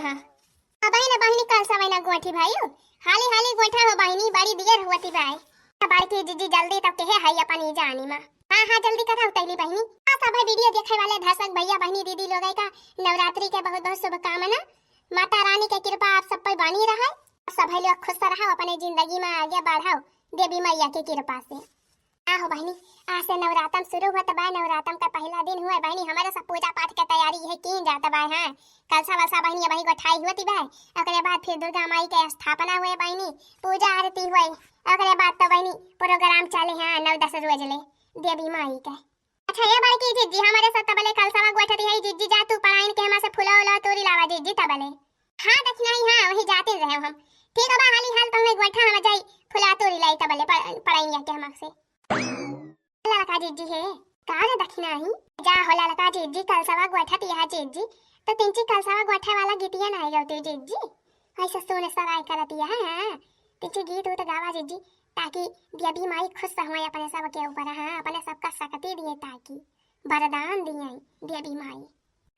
हां अबे बहिनी कल सवै ना गोठी भाई हाली हाली गोठा हो बहिनी बड़ी देर होती भाई बाड़की जीजी जल्दी तब के है अपन ही जानी मां हां जल्दी कथा उतैली बहिनी आ सब वीडियो देखे वाले दर्शक भैया बहिनी दीदी लोग का नवरात्रि के बहुत बहुत शुभकामना। माता रानी की कृपा आप सब पर बनी रहे, सब लोग खुश रहो, अपने जिंदगी में आगे बढ़ाओ देवी मैया की कृपा से। आहो बहनी आज से नवरात्रम शुरू हुआ तो नवरात्रम का पहला दिन हुआ बहनी हमारे सब पूजा पाठ की तैयारी है की जाता बा है कलसा वलसा बहनी वही गोठाई हुई बा ओकरे बाद फिर दुर्गा माई के स्थापना हुए बहनी पूजा आरती हुई ओकरे बाद तो बहनी प्रोग्राम चले हैं 9-10 रोज ले देवी माई के। अच्छा ये बार की जिज्जी हमारे साथ तबले कलसा गोठती है जिज्जी जा तू पढ़ाइन के हमारे से फुला उला तोरी लावा जिज्जी तबले हां दक्षिणा ही हां वही जाते रहे हम ठीक है बा हाली हाल तुमने गोठा हम जाई फुला तोरी लाई तबले पढ़ाइन के हमारे से लड़का जिज्जी है कार दक्षिणा ही जा होला लड़का जिज्जी कलसा गोठती है जिज्जी तो तिंची कलसा गोठा वाला गीतिया नहीं गाती जिज्जी ऐसे सोने सराय करती है हां तिंची गीत हो तो गावा जिज्जी ताकि देवी माई खुश हो अपने सब के ऊपर हां अपने सबका शक्ति दिए ताकि वरदान दिए देवी माई।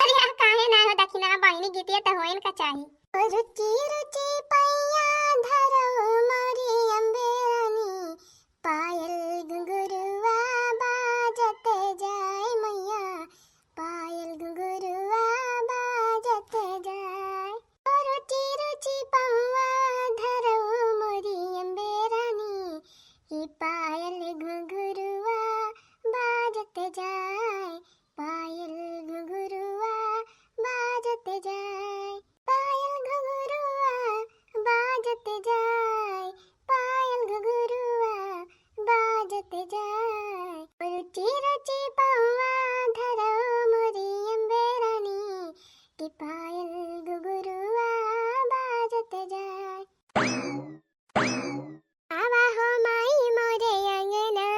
अरे काहे ना हो दक्षिणा बहिनी गीतिया तो होइन का चाहिए रुचि रुचि पैया धरो मोरी अम्बे रानी पायल घुंघरुआ बाजते जाए मैया पायल घुंघरुआ बाजते जाए रुचि रुचि पौआ धरो मोरी अम्बे रानी ही पायल घुंघरुआ बाजते जाए पायल घुंघरुआ बाजते जाए पायल घुंघरुआ बाजते जाए पायल घुंघरुआ बाजते जाए रुचि रुचि पौआ धरो मोरी अम्बे रानी की पायल घुंघरुआ बाजते जाए। आवा हो माई मोरे अंगना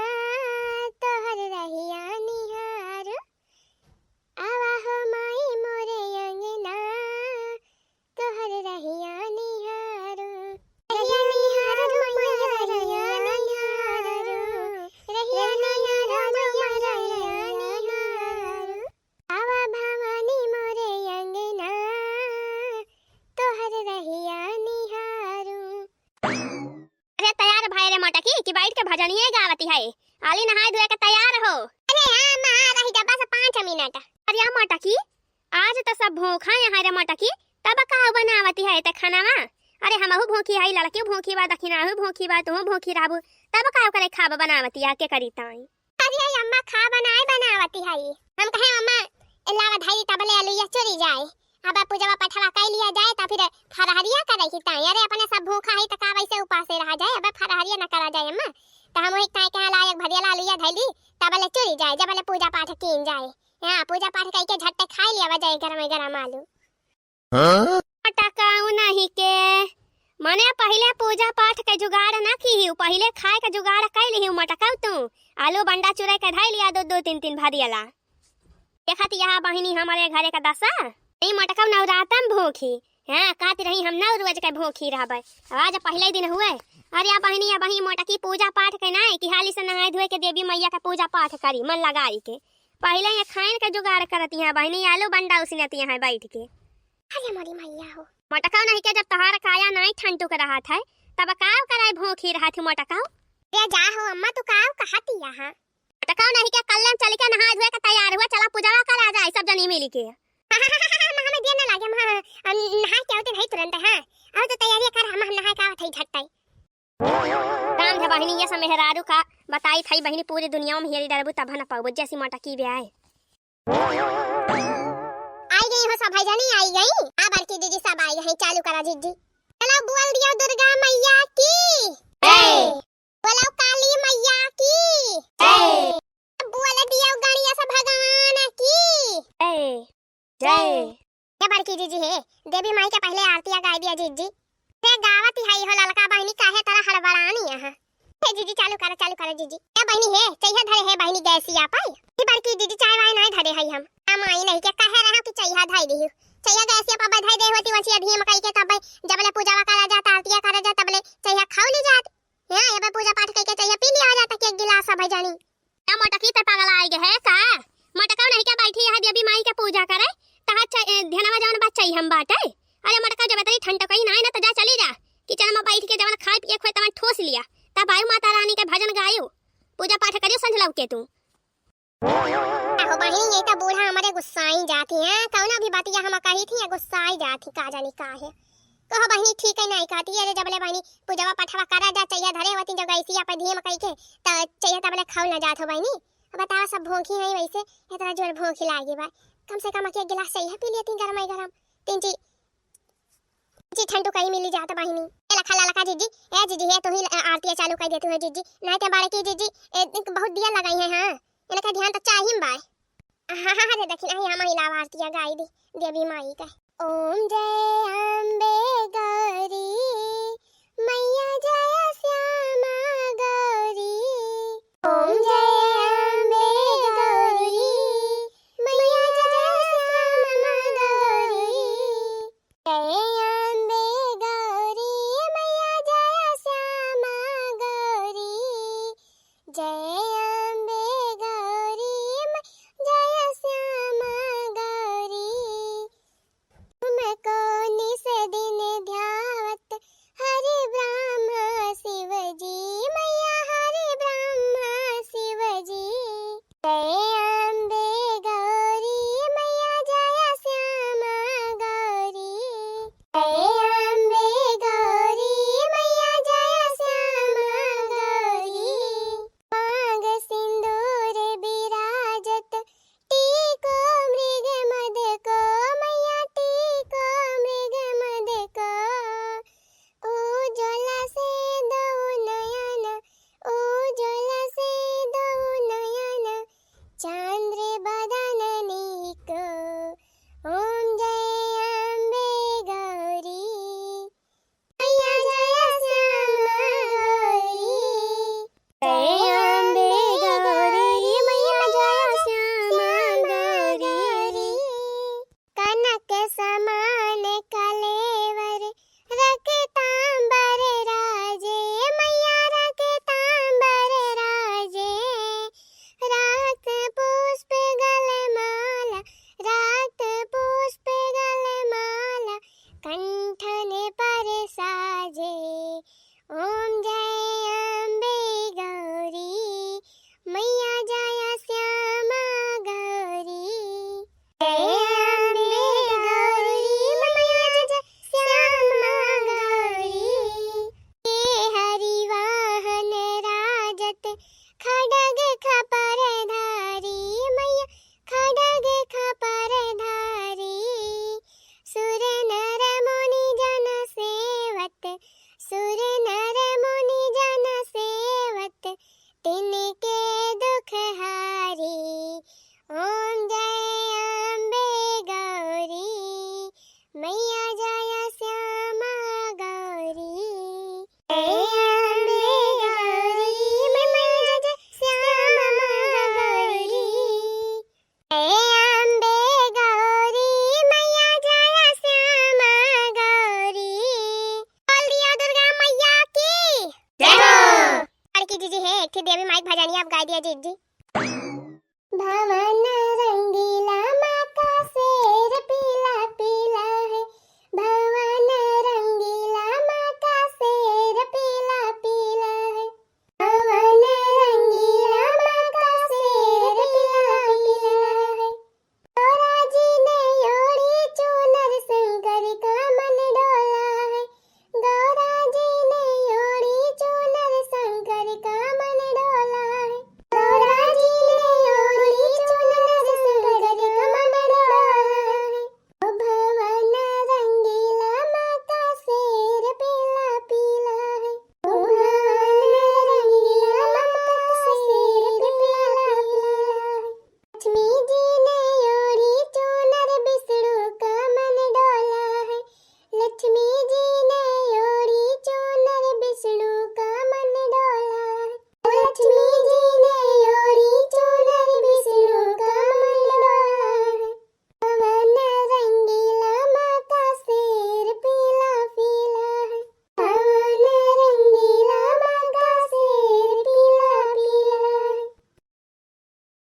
तोहर रहिया निहार आवा हो माई मोरे अंगना तोहर रहिया निहार रहिया निहार मैया रहिया निहार रहिया निहार मैया निहार आवा भवानी मोरे अंगना तोहर रहिया निहार। अरे तैयार भाई रे मोटा की बैठ के भजनिए गावती है आली नहाए धोए के तैयार हो। अरे हां मां रही जब बस 5 मिनट। अरे मोटा की आज तो सब भूखा है रे मोटा की तब का बनावती है त खानावा। अरे हमहु भूखी है लड़की भूखी बा दखिनाहु भूखी बा तू भूखी रहबू तब का करे खाब बनावती है के करी ताई। अरे अम्मा खा बनाए बनावती है हम कहे अम्मा लावा धाई तबले आलूया चोरी जाए अब पूजा पठवा कई लिया जाए तो फिर फरहरिया करे ही ताई। अरे अपने सब भूखा है त का वैसे उपास रह जाए अब फरहरिया न करा जाए अम्मा त हम एक ताई के लायक भरिया आलूया धैली तबले चोरी जाए जबले पूजा पाठ कीन जाए हां पूजा पाठ कई के झट्टे खाई लिया जाए गरम आलू हां टकाऊ नहीं के मने पहले पूजा पाठ के जुगाड़ ना की ही पहले खाए के जुगाड़ कई ली मटकाऊ तू आलू बंडा चुरा के धाई लिया 2-3 भरियाला देखत यहां बहिनी हमारे घरे का दशा नहीं मटकाऊ नवरात्रम भूखी हां कहती रही हम 9 रोज के भूखी रहबे आज पहले दिन हुए। अरे आ बहिनी या बहिनी मोटकी पूजा पाठ के नहीं कि हाली से नहाए धोए के देवी मैया का पूजा पाठ करी मन लगाई के पहले ये खाइन के जुगाड़ करती है बहिनी आलू बंडा उसनती है बैठ के। अरे मोरी मैया हो मोटकाऊ नहीं के जब तहार काया नहीं ठंडू के रहा था तब काव कराए भूखी रहा थी मोटकाऊ। रे जा हो अम्मा तू काव कहती यहां मोटकाऊ नहीं के कल चल के नहा धोए के तैयार हुआ चला पूजा करा जाए सब जनी मिल के हमें देर ना लागे नहा के आते भाई तुरंत हां अब तो तैयारी कर हम नहा का थई झटई काम है बहिनी ये सब मेहरारू का बताई थई बहिनी पूरी दुनिया में हेरी डरबू तब न पाबो जैसी मोटा की ब्याह आई गई हो सब भाई जानी आई गई आ बार की दीदी सब आई है चालू करा जीजी चलो बोल दियो दुर्गा मैया की जय बोलो काली मैया की जय बोल दियो गणेश भगवान की जय जय। ये बार की जीजी है देवी माई के पहले आरतियां गाई दिया जीजी ते गावत है हो ललका बहिनी काहे तरह हड़बड़ानी है जीजी चालू करा जीजी ए बहिनी है चाहिए धरे है बहिनी गैसिया पाई ई बार की जीजी चाय वाय नहीं धरे है हम आई नहीं के कहे रहा कि चाहिए धाई दी चाहिए गैसिया पर बधाई दे होती वंचिया धी मकई के तब जबले पूजा करा जाता आरतियां करा जाता तबले चाहिए खाओ ली जात हां ये पूजा पाठ करके चाहिए पी लिया जाता के गिलास सब जानी या मोटकी पे पागल आई गे है का मोटका नहीं के बैठी है देवी माई के पूजा करे तहा ध्यानवा जवन बात चाहिए हम बाटे। अरे जब तनी ठंडा कहीं ना है ना तो जा चली जा किचन में बैठ के जवन खाए पिए खोए तवन ठोस लिया तब आयु माता रानी के भजन गायो पूजा पाठ करियो संझ लौके तू आहो बहिनी ये तो बूढ़ा हमारे गुस्साई जाती हैं कौन भी बात हम कही थी गुस्साई जाती का जानी का है कहो बहिनी ठीक है नहीं कहती अरे जबले बहिनी पूजा पाठवा करा जा चाहिए धरे होती जगह ऐसी आप धीम कही के त चाहिए तबले खाओ ना जात हो बहिनी बताओ सब भूखी है वैसे इतना जोर भूख लागी बा कम से कम एक गिलास सही है पी लेती गरम ही गरम तीन जी ठंडू कहीं मिली जाता बहिनी ए लखा लखा जीजी ए जीजी है तो ही आरती चालू कर देती है जीजी नहीं तो बाड़े की जीजी बहुत दिया लगाई है हां इनका ध्यान तो चाहिए बाय हां हां रे दक्षिण आई हम हिलावा आरती गाई दी देवी माई का ओम जय अम्बे गौरी